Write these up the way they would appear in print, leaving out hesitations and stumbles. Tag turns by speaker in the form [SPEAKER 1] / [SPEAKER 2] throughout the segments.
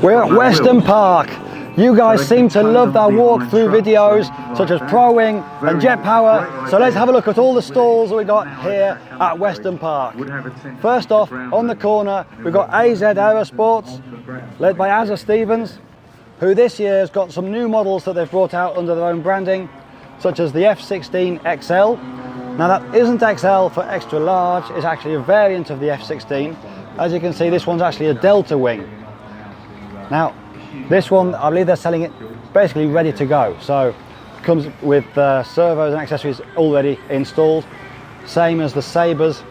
[SPEAKER 1] We're at Weston Park. You guys seem to love our walkthrough videos such as Pro Wing and Jet Power, so let's have a look at all the stalls that we got here at Weston Park. First off, on the corner we've got AZ Aerosports, led by Azza Stevens, who this year has got some new models that they've brought out under their own branding, such as the F16 XL. Now that isn't XL for extra large, it's actually a variant of the F16. As you can see, this one's actually a Delta wing. Now this one, I believe they're selling it basically ready to go, so it comes with servos and accessories already installed, same as the Sabres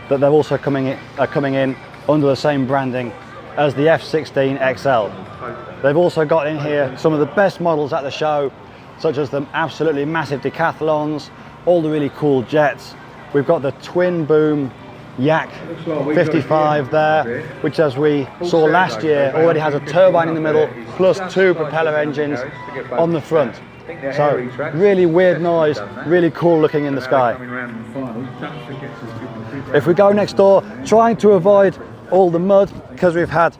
[SPEAKER 1] that they're also coming in under the same branding as the F16 XL. They've also got in here some of the best models at the show, such as the absolutely massive decathlons, all the really cool jets. We've got the twin boom Yak 55 there, which, as we saw last year, already has a turbine in the middle plus two propeller engines on the front. So really weird noise, really cool looking in the sky. If we go next door, trying to avoid all the mud because we've had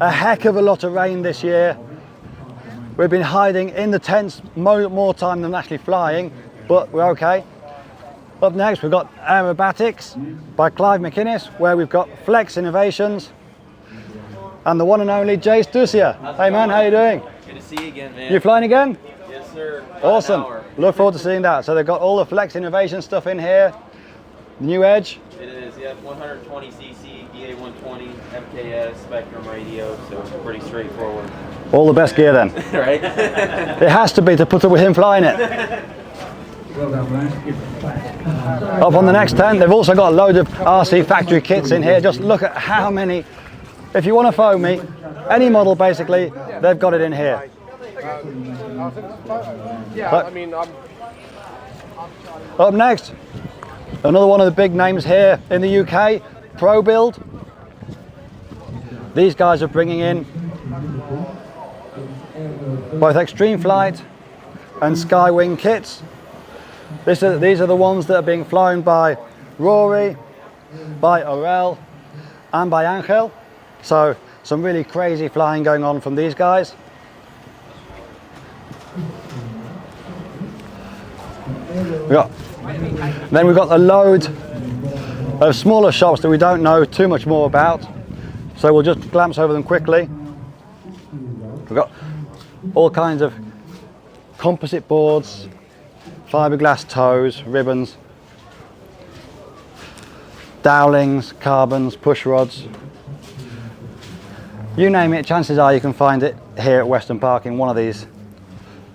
[SPEAKER 1] a heck of a lot of rain this year. We've been hiding in the tents more time than actually flying, but we're okay. Up next we've got Aerobatics by Clive McInnes, where we've got Flex Innovations and the one and only Jay Stusia. Hey man, how you doing?
[SPEAKER 2] Good to see you again, man.
[SPEAKER 1] You flying again?
[SPEAKER 2] Yes sir.
[SPEAKER 1] Awesome. Look forward to seeing that. So they've got all the Flex Innovation stuff in here. The new Edge.
[SPEAKER 2] It is, yeah, 120cc, EA120, MKS, Spectrum radio, so it's pretty straightforward.
[SPEAKER 1] All the best gear then.
[SPEAKER 2] Right?
[SPEAKER 1] It has to be to put up with him flying it. Up on the next tent, they've also got a load of RC factory kits in here. Just look at how many. If you want to phone me, any model basically, they've got it in here. Up next, another one of the big names here in the UK, Pro Build. These guys are bringing in both Extreme Flight and Skywing kits. These are the ones that are being flown by Rory, by Aurel and by Angel. So some really crazy flying going on from these guys. Then we've got a load of smaller shops that we don't know too much more about, so we'll just glance over them quickly. We've got all kinds of composite boards, fiberglass toes, ribbons, dowlings, carbons, push rods. You name it, chances are you can find it here at Weston Park in one of these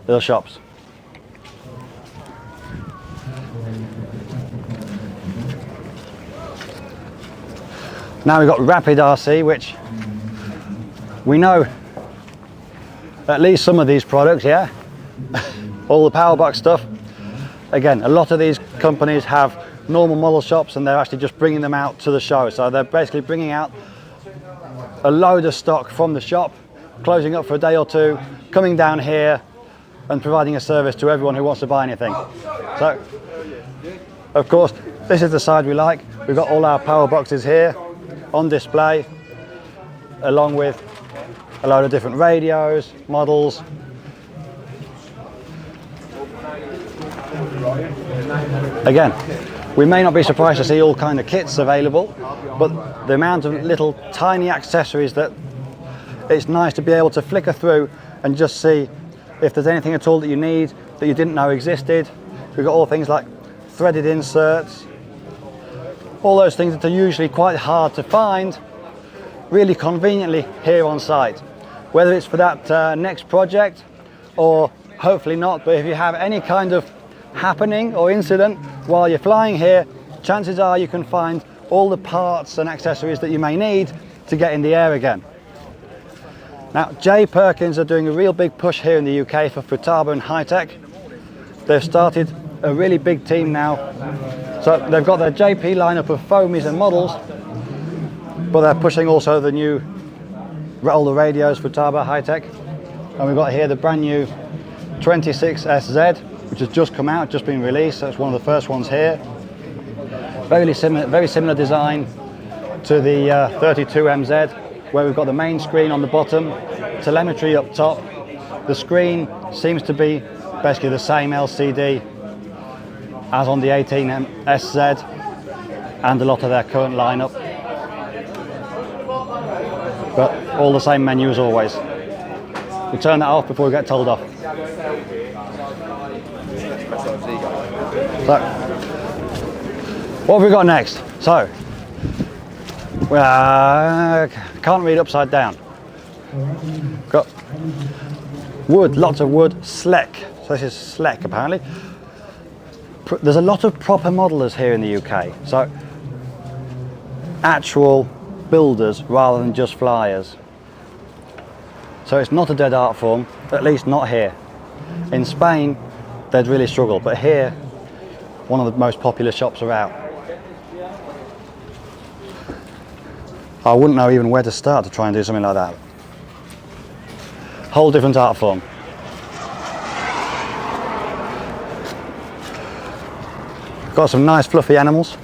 [SPEAKER 1] little shops. Now we've got Rapid RC, which we know at least some of these products, yeah? All the power box stuff. Again, a lot of these companies have normal model shops and they're actually just bringing them out to the show. So they're basically bringing out a load of stock from the shop, closing up for a day or two, coming down here and providing a service to everyone who wants to buy anything. So, of course, this is the side we like. We've got all our power boxes here on display, along with a load of different radios, models. Again, we may not be surprised to see all kind of kits available, but the amount of little tiny accessories that it's nice to be able to flicker through and just see if there's anything at all that you need that you didn't know existed. We've got all things like threaded inserts, all those things that are usually quite hard to find, really conveniently here on site. Whether it's for that next project or hopefully not, but if you have any kind of happening or incident while you're flying here, chances are you can find all the parts and accessories that you may need to get in the air again. Now, J Perkins are doing a real big push here in the UK for Futaba and Hi-Tech. They've started a really big team now. So they've got their JP lineup of foamies and models, but they're pushing also the new, all the radios, Futaba, Hi-Tech. And we've got here the brand new 26SZ, which has just come out, just been released, so it's one of the first ones here. Very similar design to the 32MZ, where we've got the main screen on the bottom telemetry up top. The screen seems to be basically the same LCD as on the 18SZ and a lot of their current lineup, but all the same menu as always. We'll turn that off before we get told off. So, what have we got next? So, can't read upside down. Got wood, lots of wood, Sleck. So this is Sleck apparently. There's a lot of proper modelers here in the UK. So actual builders rather than just flyers. So it's not a dead art form, at least not here. In Spain, they'd really struggle, but here, one of the most popular shops are out. I wouldn't know even where to start to try and do something like that. Whole different art form. Got some nice fluffy animals.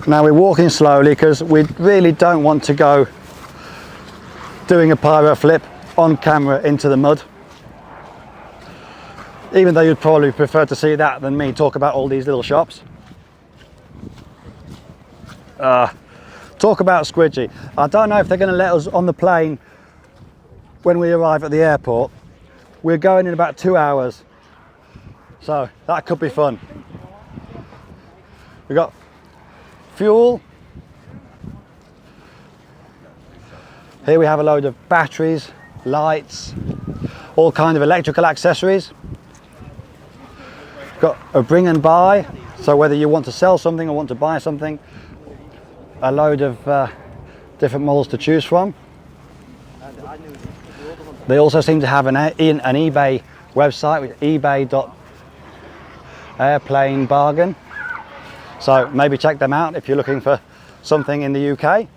[SPEAKER 1] Now we're walking slowly because we really don't want to go doing a pyro flip on camera into the mud. Even though you'd probably prefer to see that than me talk about all these little shops. Talk about squidgy. I don't know if they're going to let us on the plane when we arrive at the airport. We're going in about 2 hours, so that could be fun. We got fuel. Here we have a load of batteries, lights, all kind of electrical accessories. Got a bring and buy, so whether you want to sell something or want to buy something, a load of different models to choose from. They also seem to have an eBay website with ebay.airplane bargain. So maybe check them out if you're looking for something in the UK.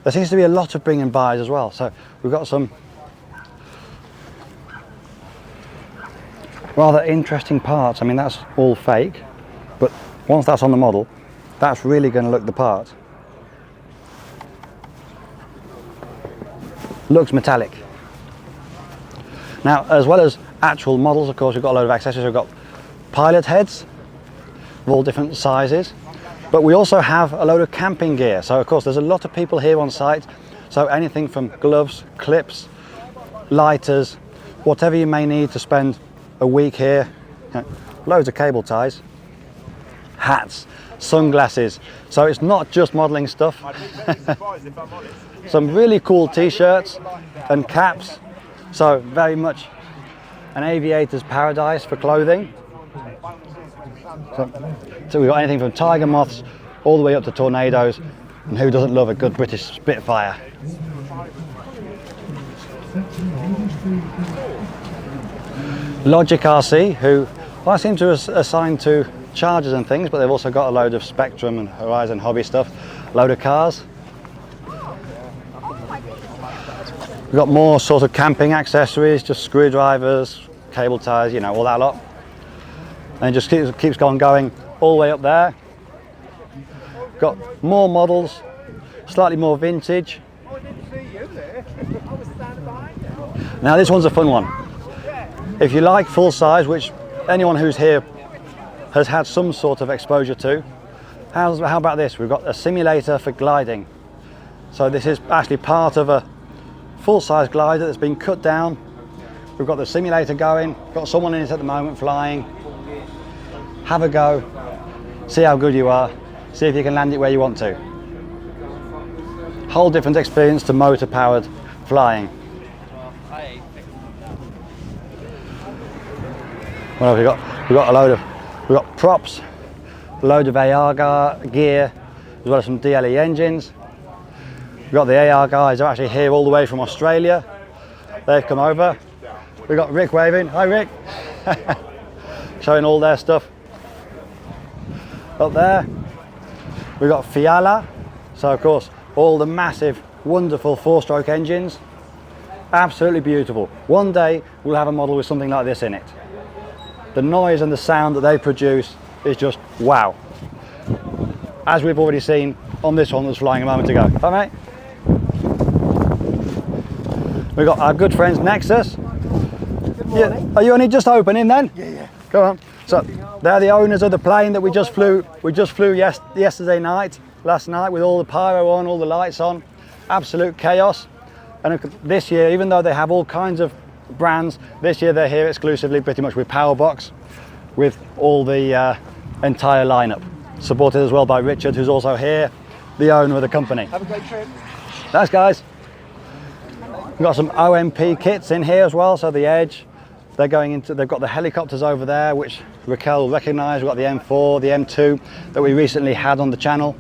[SPEAKER 1] There seems to be a lot of bring and buys as well. So we've got some rather interesting parts. I mean, that's all fake, but once that's on the model, that's really going to look the part. Looks metallic. Now, as well as actual models, of course, we've got a load of accessories. We've got pilot heads of all different sizes, but we also have a load of camping gear. So, of course, there's a lot of people here on site. So anything from gloves, clips, lighters, whatever you may need to spend a week here. Loads of cable ties, hats, sunglasses. So it's not just modelling stuff. Some really cool t-shirts and caps. So very much an aviator's paradise for clothing. So we've got anything from tiger moths all the way up to tornadoes. And who doesn't love a good British Spitfire? Logic RC, who I seem to assign to chargers and things, but they've also got a load of Spectrum and Horizon hobby stuff, a load of cars. We've got more sort of camping accessories, just screwdrivers, cable ties, you know, all that lot. And it just keeps going all the way up there. Got more models, slightly more vintage. Now this one's a fun one. If you like full size, which anyone who's here has had some sort of exposure to, how about this? We've got a simulator for gliding. So this is actually part of a full-size glider that's been cut down. We've got the simulator going, got someone in it at the moment flying. Have a go, see how good you are, see if you can land it where you want to. Whole different experience to motor-powered flying. What have we got? We've got we've got props, a load of AR gear, as well as some DLE engines. We've got the AR guys are actually here all the way from Australia. They've come over. We've got Rick waving. Hi Rick. Showing all their stuff. Up there, we've got Fiala. So of course, all the massive, wonderful 4-stroke engines. Absolutely beautiful. One day, we'll have a model with something like this in it. the noise and the sound that they produce is just wow. As we've already seen on this one that was flying a moment ago. Right, mate? We've got our good friends Nexus. Yeah. Are you only just opening then?
[SPEAKER 3] Yeah.
[SPEAKER 1] Go on. So they're the owners of the plane that we just flew. We just flew yesterday night, last night, with all the pyro on, all the lights on, absolute chaos. And this year, even though they have all kinds of brands, this year they're here exclusively, pretty much with Powerbox, with all the entire lineup, supported as well by Richard, who's also here, the owner of the company.
[SPEAKER 3] Have a great trip.
[SPEAKER 1] Thanks, guys. We've got some OMP kits in here as well, so the Edge. They're going into, they've got the helicopters over there, which Raquel will recognise. We've got the M4, the M2 that we recently had on the channel,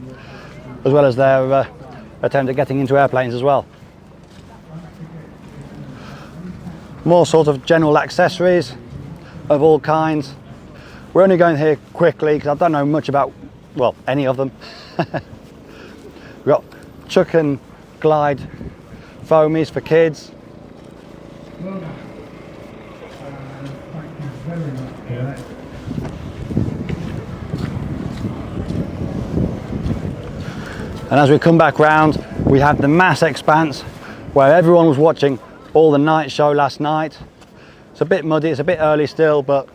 [SPEAKER 1] as well as their attempt at getting into airplanes as well. More sort of general accessories of all kinds. We're only going here quickly because I don't know much about, well, any of them. We've got Chuck and Glide foamies for kids. And as we come back round, we have the mass expanse where everyone was watching all the night show last night. It's a bit muddy, it's a bit early still, but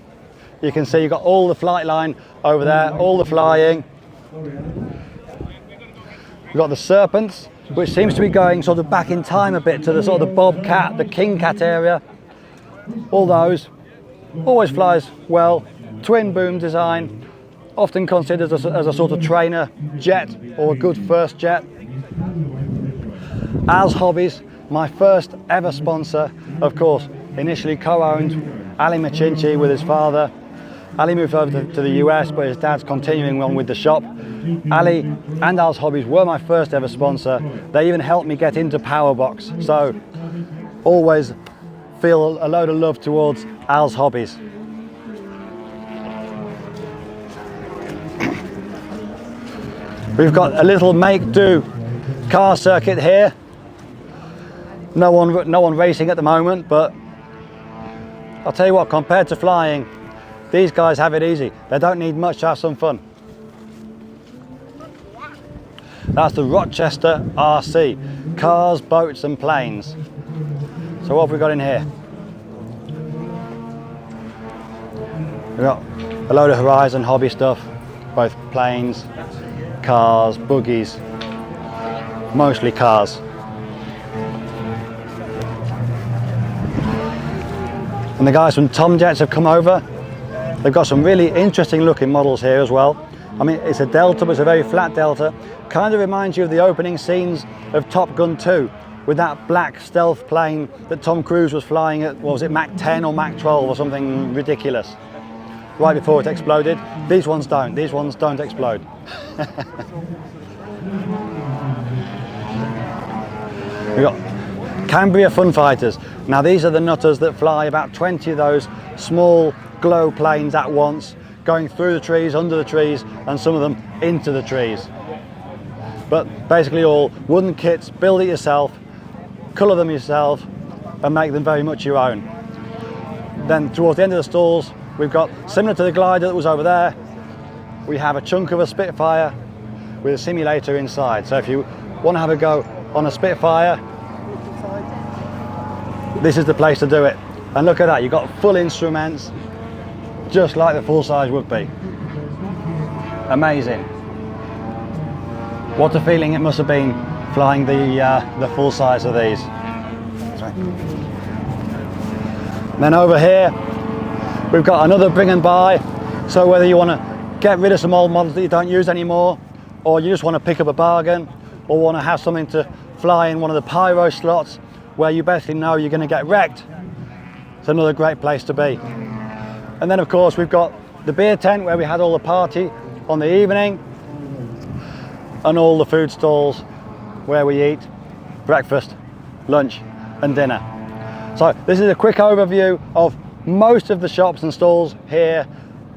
[SPEAKER 1] you can see you've got all the flight line over there, all the flying. We've got the Serpents, which seems to be going sort of back in time a bit to the sort of the Bobcat, the King Cat area. All those, always flies well, twin boom design, often considered as a sort of trainer jet or a good first jet. Al's Hobbies, my first ever sponsor, of course, initially co-owned Ali Machinchi with his father. Ali moved over to the US, but his dad's continuing on with the shop. Ali and Al's Hobbies were my first ever sponsor. They even helped me get into Powerbox, so always feel a load of love towards Al's Hobbies. We've got a little make-do car circuit here. No one racing at the moment, but I'll tell you what, compared to flying, these guys have it easy. They don't need much to have some fun. That's the Rochester RC, cars, boats and planes. So what have we got in here? We've got a load of Horizon hobby stuff, both planes, cars, buggies, mostly cars. And the guys from Tom Jets have come over. They've got some really interesting looking models here as well. I mean, it's a Delta, but it's a very flat Delta. Kind of reminds you of the opening scenes of Top Gun 2 with that black stealth plane that Tom Cruise was flying at, what was it, Mach 10 or Mach 12 or something ridiculous, right before it exploded. These ones don't explode. We've got Cambria Fun Fighters. Now these are the nutters that fly about 20 of those small glow planes at once, going through the trees, under the trees, and some of them into the trees. But basically all wooden kits, build it yourself, colour them yourself, and make them very much your own. Then towards the end of the stalls, we've got, similar to the glider that was over there, we have a chunk of a Spitfire with a simulator inside. So if you want to have a go on a Spitfire, this is the place to do it. And look at that, you've got full instruments, just like the full size would be. Amazing. What a feeling it must have been flying the full size of these. And then over here, we've got another bring and buy. So whether you want to get rid of some old models that you don't use anymore, or you just want to pick up a bargain, or want to have something to fly in one of the pyro slots where you basically know you're going to get wrecked, it's another great place to be. And then of course we've got the beer tent where we had all the party on the evening, and all the food stalls where we eat breakfast, lunch and dinner. So this is a quick overview of most of the shops and stalls here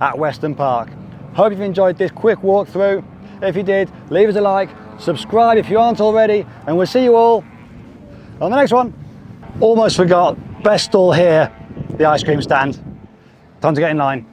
[SPEAKER 1] at Weston Park. Hope you've enjoyed this quick walkthrough. If you did, leave us a like, subscribe if you aren't already, and we'll see you all on the next one. Almost forgot, best stall here, the ice cream stand. Time to get in line.